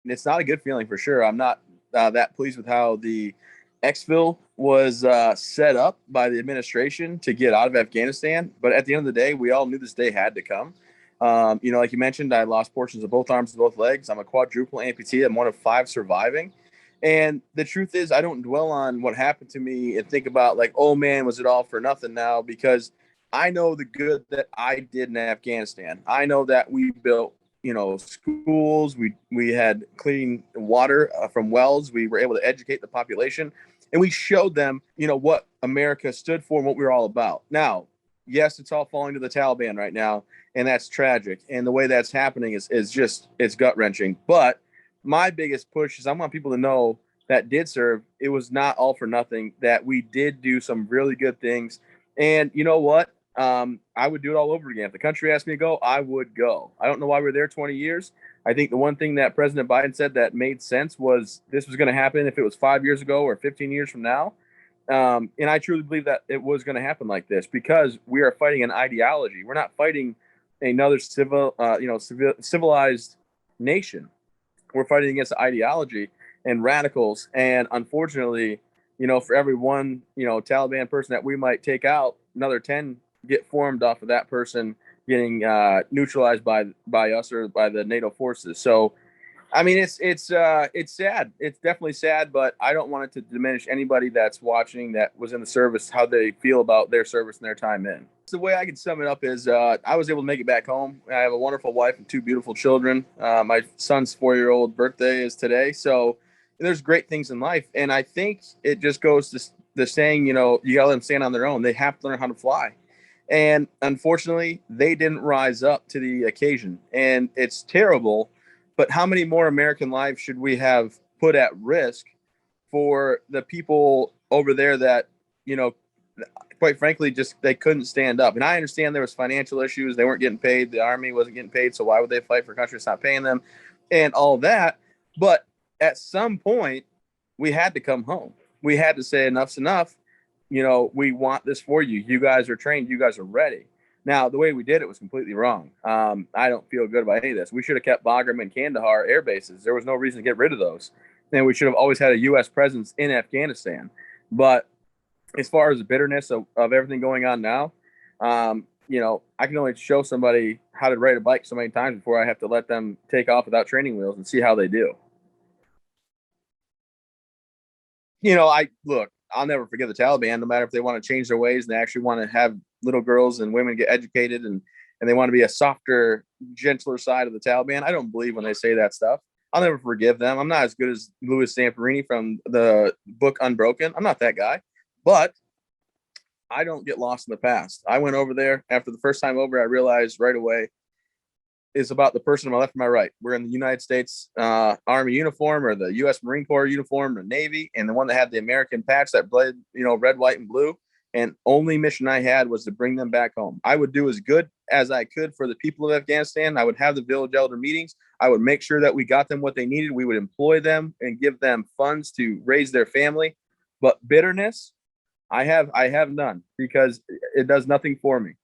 it's not a good feeling for sure. I'm not that pleased with how the exfil was set up by the administration to get out of Afghanistan. But at the end of the day, we all knew this day had to come. Like you mentioned, I lost portions of both arms and both legs. I'm a quadruple amputee. I'm one of 5 surviving. And the truth is, I don't dwell on what happened to me and think about like, oh man, was it all for nothing now? Because I know the good that I did in Afghanistan. I know that we built, schools. We had clean water from wells. We were able to educate the population, and we showed them, what America stood for and what we were all about. Now, yes, it's all falling to the Taliban right now, and that's tragic. And the way that's happening is just it's gut wrenching. But my biggest push is I want people to know that did serve. It was not all for nothing. That we did do some really good things, and you know what? I would do it all over again. If the country asked me to go, I would go. I don't know why we were there 20 years. I think the one thing that President Biden said that made sense was this was going to happen if it was 5 years ago or 15 years from now. And I truly believe that it was going to happen like this because we are fighting an ideology. We're not fighting another civilized nation. We're fighting against ideology and radicals. And unfortunately, for every one, Taliban person that we might take out, another 10 get formed off of that person getting neutralized by us or by the NATO forces. So, I mean, it's sad. It's definitely sad, but I don't want it to diminish anybody that's watching that was in the service, how they feel about their service and their time in. So the way I can sum it up is I was able to make it back home. I have a wonderful wife and 2 beautiful children. My son's 4-year-old birthday is today. So there's great things in life. And I think it just goes to the saying, you got to let them stand on their own. They have to learn how to fly. And unfortunately, they didn't rise up to the occasion. And it's terrible. But how many more American lives should we have put at risk for the people over there that, quite frankly, just they couldn't stand up? And I understand there was financial issues. They weren't getting paid. The Army wasn't getting paid. So why would they fight for a country that's not paying them and all that? But at some point, we had to come home. We had to say enough's enough. We want this for you. You guys are trained. You guys are ready. Now, the way we did it was completely wrong. I don't feel good about any of this. We should have kept Bagram and Kandahar air bases. There was no reason to get rid of those. And we should have always had a U.S. presence in Afghanistan. But as far as the bitterness of everything going on now, I can only show somebody how to ride a bike so many times before I have to let them take off without training wheels and see how they do. I'll never forget the Taliban, no matter if they want to change their ways and they actually want to have little girls and women get educated and they want to be a softer, gentler side of the Taliban. I don't believe when they say that stuff. I'll never forgive them. I'm not as good as Louis Zamperini from the book Unbroken. I'm not that guy, but I don't get lost in the past. I went over there after the first time over. I realized right away is about the person on my left and my right. We're in the United States Army uniform or the U.S. Marine Corps uniform or Navy, and the one that had the American patch that bled, red, white, and blue. And only mission I had was to bring them back home. I would do as good as I could for the people of Afghanistan. I would have the village elder meetings. I would make sure that we got them what they needed. We would employ them and give them funds to raise their family. But bitterness, I have none because it does nothing for me.